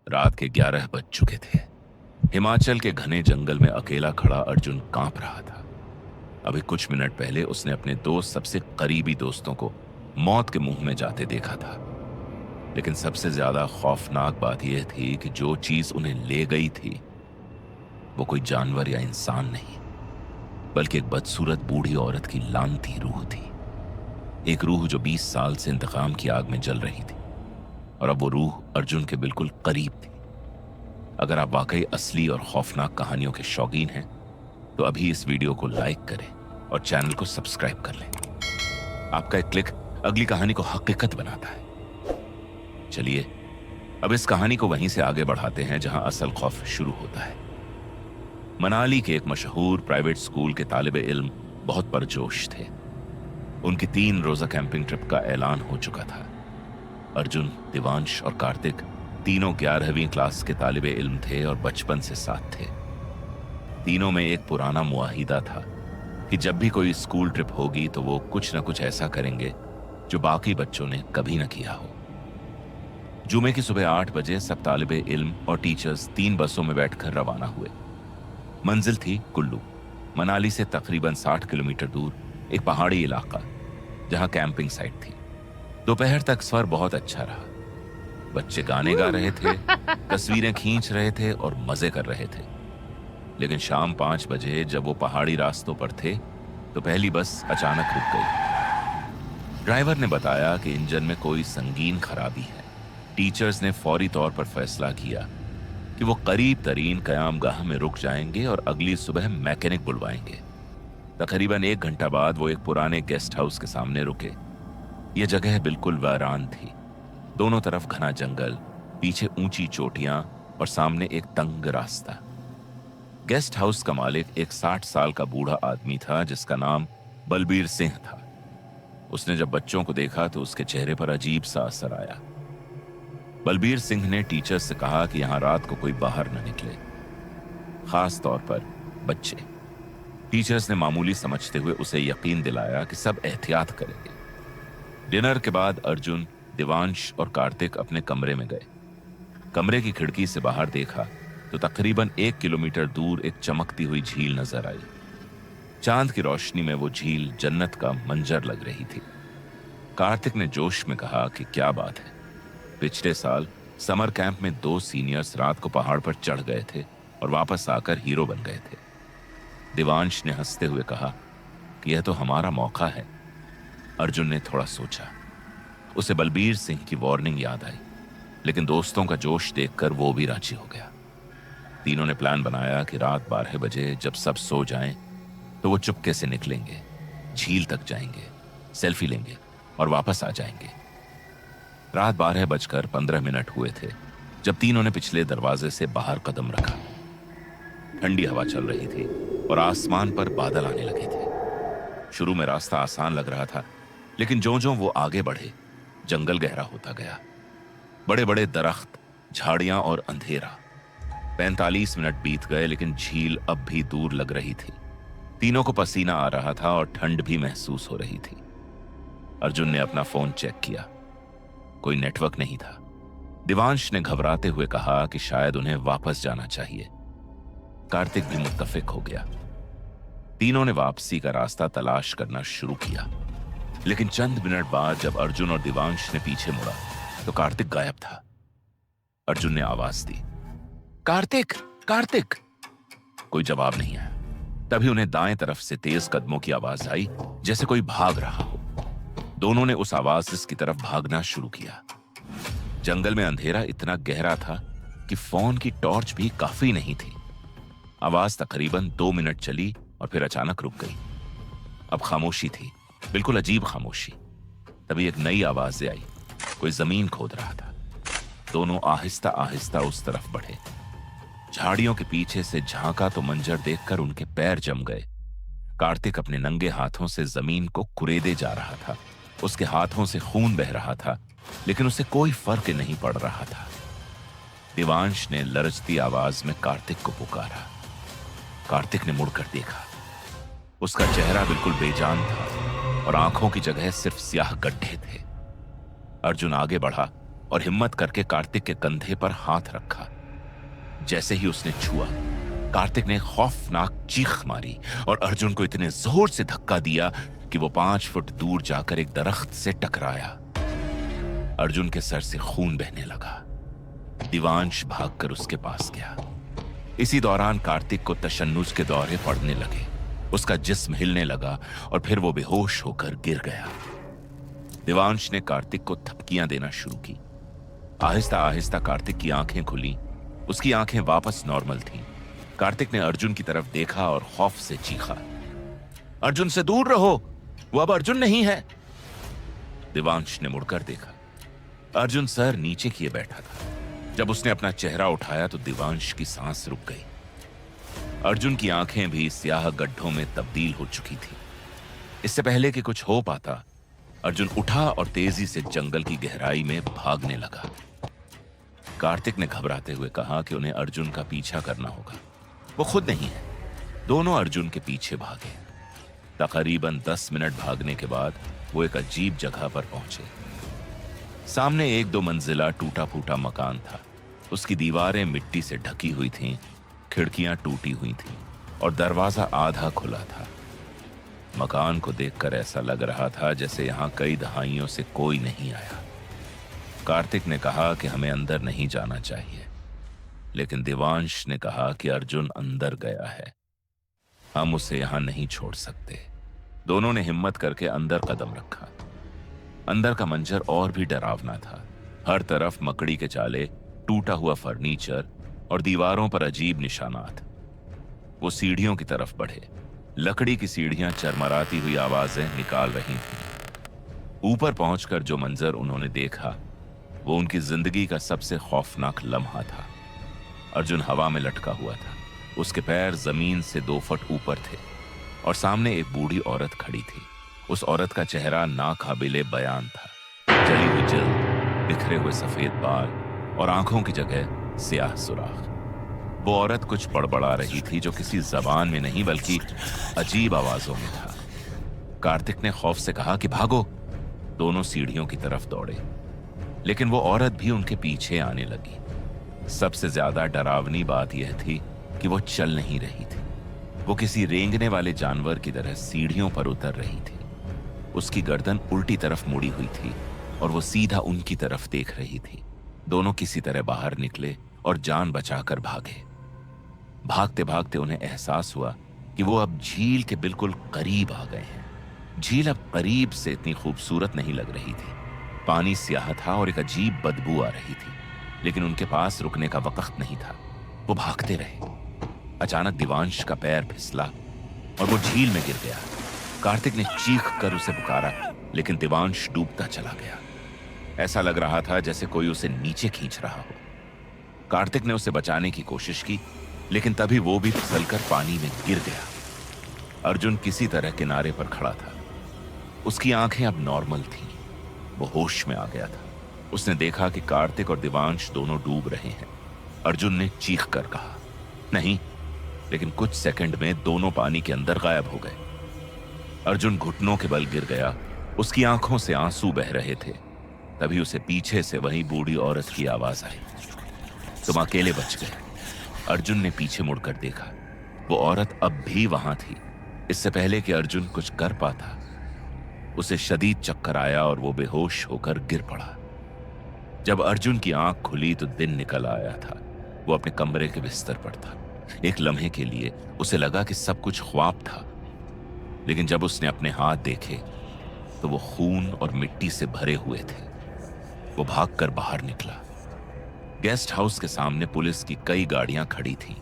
रात के 11 बज चुके थे। हिमाचल के घने जंगल में अकेला खड़ा अर्जुन कांप रहा था। अभी कुछ मिनट पहले उसने अपने दोस्त, सबसे करीबी दोस्तों को मौत के मुंह में जाते देखा था। लेकिन सबसे ज्यादा खौफनाक बात यह थी कि जो चीज उन्हें ले गई थी वो कोई जानवर या इंसान नहीं, बल्कि एक बदसूरत बूढ़ी औरत की लानती रूह थी। एक रूह जो 20 साल से इंतकाम की आग में जल रही थी, और अब वो रूह अर्जुन के बिल्कुल करीब थी। अगर आप वाकई असली और खौफनाक कहानियों के शौकीन हैं तो अभी इस वीडियो को लाइक करें और चैनल को सब्सक्राइब कर लें। आपका एक क्लिक अगली कहानी को हकीकत बनाता है। चलिए अब इस कहानी को वहीं से आगे बढ़ाते हैं जहां असल खौफ शुरू होता है। मनाली के एक मशहूर प्राइवेट स्कूल के तालिबे इल्म बहुत परजोश थे। उनकी 3 रोजा कैंपिंग ट्रिप का ऐलान हो चुका था। अर्जुन, दिवांश और कार्तिक तीनों 11वीं क्लास के तालिबे इल्म थे और बचपन से साथ थे। तीनों में एक पुराना मुआहिदा था कि जब भी कोई स्कूल ट्रिप होगी तो वो कुछ न कुछ ऐसा करेंगे जो बाकी बच्चों ने कभी न किया हो। जुमे की सुबह 8 बजे सब तालिबे इल्म और टीचर्स 3 बसों में बैठकर रवाना हुए। मंजिल थी कुल्लू, मनाली से तकरीबन 60 किलोमीटर दूर एक पहाड़ी इलाका जहां कैंपिंग साइट थी। दोपहर तक सफर बहुत अच्छा रहा। बच्चे गाने गा रहे थे, तस्वीरें खींच रहे थे और मजे कर रहे थे। लेकिन शाम 5 बजे जब वो पहाड़ी रास्तों पर थे तो पहली बस अचानक रुक गई। ड्राइवर ने बताया कि इंजन में कोई संगीन खराबी है। टीचर्स ने फौरी तौर पर फैसला किया कि वो करीब तरीन कयामगाह में रुक जाएंगे और अगली सुबह मैकेनिक बुलवाएंगे। तकरीबन 1 घंटा बाद वो एक पुराने गेस्ट हाउस के सामने रुके। यह जगह बिल्कुल वीरान थी। दोनों तरफ घना जंगल, पीछे ऊंची चोटियां और सामने एक तंग रास्ता। गेस्ट हाउस का मालिक एक 60 साल का बूढ़ा आदमी था जिसका नाम बलबीर सिंह था। उसने जब बच्चों को देखा तो उसके चेहरे पर अजीब सा असर आया। बलबीर सिंह ने टीचर्स से कहा कि यहां रात को कोई बाहर न निकले, खास तौर पर बच्चे। टीचर्स ने मामूली समझते हुए उसे यकीन दिलाया कि सब एहतियात करेंगे। डिनर के बाद अर्जुन, दिवांश और कार्तिक अपने कमरे में गए। कमरे की खिड़की से बाहर देखा तो तकरीबन 1 किलोमीटर दूर एक चमकती हुई झील नजर आई। चांद की रोशनी में वो झील जन्नत का मंजर लग रही थी। कार्तिक ने जोश में कहा कि क्या बात है, पिछले साल समर कैंप में 2 सीनियर्स रात को पहाड़ पर चढ़ गए थे और वापस आकर हीरो बन गए थे। दिवांश ने हंसते हुए कहा कि यह तो हमारा मौका है। अर्जुन ने थोड़ा सोचा। उसे बलबीर सिंह की वार्निंग याद आई, लेकिन दोस्तों का जोश देखकर वो भी राजी हो गया। तीनों ने प्लान बनाया कि रात 12 बजे जब सब सो जाएं तो वो चुपके से निकलेंगे, झील तक जाएंगे, सेल्फी लेंगे और वापस आ जाएंगे। रात 12:15 हुए थे जब तीनों ने पिछले दरवाजे से बाहर कदम रखा। ठंडी हवा चल रही थी और आसमान पर बादल आने लगे थे। शुरू में रास्ता आसान लग रहा था, लेकिन ज्यों-ज्यों वो आगे बढ़े जंगल गहरा होता गया। बड़े बड़े दरख्त, झाड़ियां और अंधेरा। 45 मिनट बीत गए लेकिन झील अब भी दूर लग रही थी। तीनों को पसीना आ रहा था और ठंड भी महसूस हो रही थी। अर्जुन ने अपना फोन चेक किया, कोई नेटवर्क नहीं था। दिवांश ने घबराते हुए कहा कि शायद उन्हें वापस जाना चाहिए। कार्तिक भी मुत्तफिक हो गया। तीनों ने वापसी का रास्ता तलाश करना शुरू किया, लेकिन चंद मिनट बाद जब अर्जुन और दिवांश ने पीछे मुड़ा तो कार्तिक गायब था। अर्जुन ने आवाज दी, कार्तिक, कार्तिक। कोई जवाब नहीं आया। तभी उन्हें दाएं तरफ से तेज कदमों की आवाज आई, जैसे कोई भाग रहा हो। दोनों ने उस आवाज की तरफ भागना शुरू किया। जंगल में अंधेरा इतना गहरा था कि फोन की टॉर्च भी काफी नहीं थी। आवाज तकरीबन 2 मिनट चली और फिर अचानक रुक गई। अब खामोशी थी, बिल्कुल अजीब खामोशी। तभी एक नई आवाज आई, कोई जमीन खोद रहा था। दोनों आहिस्ता आहिस्ता उस तरफ बढ़े। झाड़ियों के पीछे से झांका तो मंजर देखकर उनके पैर जम गए। कार्तिक अपने नंगे हाथों से जमीन को कुरेदे जा रहा था। उसके हाथों से खून बह रहा था, लेकिन उसे कोई फर्क नहीं पड़ रहा था। दिवांश ने लरजती आवाज में कार्तिक को पुकारा। कार्तिक ने मुड़कर देखा। उसका चेहरा बिल्कुल बेजान था और आंखों की जगह सिर्फ स्याह गड्ढे थे। अर्जुन आगे बढ़ा और हिम्मत करके कार्तिक के कंधे पर हाथ रखा। जैसे ही उसने छुआ, कार्तिक ने खौफनाक चीख मारी और अर्जुन को इतने जोर से धक्का दिया कि वो 5 फुट दूर जाकर एक दरख्त से टकराया। अर्जुन के सर से खून बहने लगा। दिवांश भागकर उसके पास गया। इसी दौरान कार्तिक को तशन्नुज के दौरे पड़ने लगे। उसका जिस्म हिलने लगा और फिर वो बेहोश होकर गिर गया। दिवांश ने कार्तिक को थपकियां देना शुरू की। आहिस्ता आहिस्ता कार्तिक की आंखें खुली। उसकी आंखें वापस नॉर्मल थीं। कार्तिक ने अर्जुन की तरफ देखा और खौफ से चीखा, अर्जुन से दूर रहो, वो अब अर्जुन नहीं है। दिवांश ने मुड़कर देखा। अर्जुन सर नीचे किए बैठा था। जब उसने अपना चेहरा उठाया तो दिवांश की सांस रुक गई। अर्जुन की आंखें भी स्याह गड्ढों में तब्दील हो चुकी थी। इससे पहले कि कुछ हो पाता, अर्जुन उठा और तेजी से जंगल की गहराई में भागने लगा। कार्तिक ने घबराते हुए कहा कि उन्हें अर्जुन का पीछा करना होगा। वो खुद नहीं है। दोनों अर्जुन के पीछे भागे। तकरीबन 10 मिनट भागने के बाद वो एक अजीब जगह पर पहुंचे। सामने एक 2 मंजिला टूटा फूटा मकान था। उसकी दीवारें मिट्टी से ढकी हुई थीं, खिड़कियां टूटी हुई थीं और दरवाजा आधा खुला था। मकान को देखकर ऐसा लग रहा था जैसे यहां कई दहाइयों से कोई नहीं आया। कार्तिक ने कहा कि हमें अंदर नहीं जाना चाहिए, लेकिन दिवांश ने कहा कि अर्जुन अंदर गया है, हम उसे यहां नहीं छोड़ सकते। दोनों ने हिम्मत करके अंदर कदम रखा। अंदर का मंजर और भी डरावना था। हर तरफ मकड़ी के चाले, टूटा हुआ फर्नीचर और दीवारों पर अजीब निशानात। वो सीढ़ियों की तरफ बढ़े। लकड़ी की सीढ़ियां चरमराती हुई आवाजें निकाल रही थीं। ऊपर पहुंचकर जो मंजर उन्होंने देखा वो उनकी जिंदगी का सबसे खौफनाक लम्हा था। अर्जुन हवा में लटका हुआ था। उसके पैर जमीन से 2 फुट ऊपर थे और सामने एक बूढ़ी औरत खड़ी थी। उस औरत का चेहरा नाकाबिले बयान था। जली हुई जल्द, बिखरे हुए सफेद बाल और आंखों की जगह स्याह सुराख। वो औरत कुछ बड़बड़ा रही थी जो किसी जबान में नहीं बल्कि अजीब आवाजों में था। कार्तिक ने खौफ से कहा कि भागो। दोनों सीढ़ियों की तरफ दौड़े, लेकिन वो औरत भी उनके पीछे आने लगी। सबसे ज्यादा डरावनी बात यह थी कि वो चल नहीं रही थी। वो किसी रेंगने वाले जानवर की तरह सीढ़ियों पर उतर रही थी। उसकी गर्दन उल्टी तरफ मुड़ी हुई थी और वो सीधा उनकी तरफ देख रही थी। दोनों किसी तरह बाहर निकले और जान बचाकर भागे। भागते भागते उन्हें एहसास हुआ कि वो अब झील के बिल्कुल करीब आ गए हैं। झील अब करीब से इतनी खूबसूरत नहीं लग रही थी। पानी स्याह था और एक अजीब बदबू आ रही थी, लेकिन उनके पास रुकने का वक्त नहीं था। वो भागते रहे। अचानक दिवांश का पैर फिसला और वो झील में गिर गया। कार्तिक ने चीख कर उसे पुकारा, लेकिन दिवांश डूबता चला गया। ऐसा लग रहा था जैसे कोई उसे नीचे खींच रहा हो। कार्तिक ने उसे बचाने की कोशिश की, लेकिन तभी वो भी फिसलकर पानी में गिर गया। अर्जुन किसी तरह किनारे पर खड़ा था। उसकी आंखें अब नॉर्मल थीं। वो होश में आ गया था। उसने देखा कि कार्तिक और दिवांश दोनों डूब रहे हैं। अर्जुन ने चीख कर कहा, नहीं, लेकिन कुछ सेकंड में दोनों पानी के अंदर गायब हो गए। अर्जुन घुटनों के बल गिर गया। उसकी आंखों से आंसू बह रहे थे। तभी उसे पीछे से वही बूढ़ी औरत की आवाज आई, तुम अकेले बच गए। अर्जुन ने पीछे मुड़कर देखा। वो औरत अब भी वहां थी। इससे पहले कि अर्जुन कुछ कर पाता, उसे शदीद चक्कर आया और वो बेहोश होकर गिर पड़ा। जब अर्जुन की आंख खुली तो दिन निकल आया था। वो अपने कमरे के बिस्तर पर था। एक लम्हे के लिए उसे लगा कि सब कुछ ख्वाब था, लेकिन जब उसने अपने हाथ देखे तो वो खून और मिट्टी से भरे हुए थे। वो भागकर बाहर निकला। गेस्ट हाउस के सामने पुलिस की कई गाड़ियां खड़ी थीं।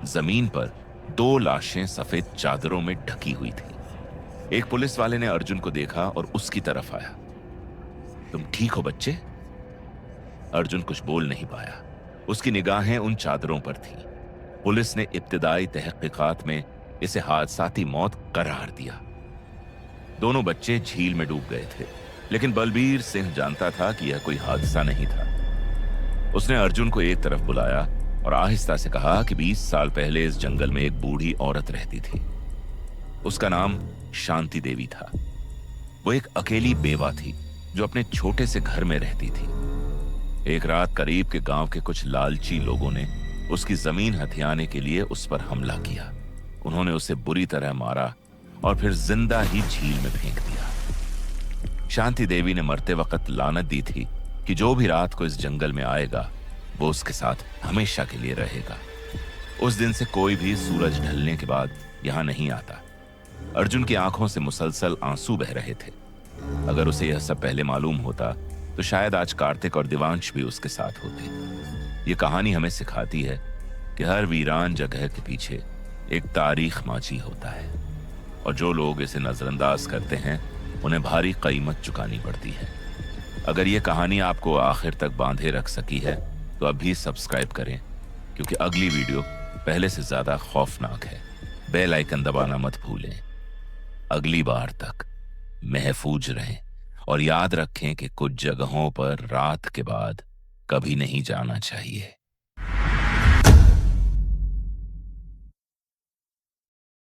जमीन पर 2 लाशें सफेद चादरों में ढकी हुई थी। एक पुलिस वाले ने अर्जुन को देखा और उसकी तरफ आया, तुम ठीक हो बच्चे? अर्जुन कुछ बोल नहीं पाया। उसकी निगाहें उन चादरों पर थीं। पुलिस ने इब्तिदाई तहकीकात में इसे हादसाती मौत करार दिया। दोनों बच्चे झील में डूब गए थे, लेकिन बलबीर सिंह जानता था कि यह कोई हादसा नहीं था। उसने अर्जुन को एक तरफ बुलाया और आहिस्ता से कहा कि 20 साल पहले इस जंगल में एक बूढ़ी औरत रहती थी। उसका नाम शांति देवी था। वो एक अकेली बेवा थी जो अपने छोटे से घर में रहती थी। एक रात करीब के गांव के कुछ लालची लोगों ने उसकी जमीन हथियाने के लिए उस पर हमला किया। उन्होंने उसे बुरी तरह मारा और फिर जिंदा ही झील में फेंक दिया। शांति देवी ने मरते वक्त लानत दी थी कि जो भी रात को इस जंगल में आएगा वो उसके साथ हमेशा के लिए रहेगा। उस दिन से कोई भी सूरज ढलने के बाद यहां नहीं आता। अर्जुन की आंखों से मुसलसल आंसू बह रहे थे। अगर उसे यह सब पहले मालूम होता तो शायद आज कार्तिक और दिवांश भी उसके साथ होते। ये कहानी हमें सिखाती है कि हर वीरान जगह के पीछे एक तारीख माची होता है और जो लोग इसे नजरअंदाज करते हैं उन्हें भारी कीमत चुकानी पड़ती है। अगर ये कहानी आपको आखिर तक बांधे रख सकी है तो अभी सब्सक्राइब करें, क्योंकि अगली वीडियो पहले से ज्यादा खौफनाक है। बेल आइकन दबाना मत भूलें। अगली बार तक महफूज रहें और याद रखें कि कुछ जगहों पर रात के बाद कभी नहीं जाना चाहिए।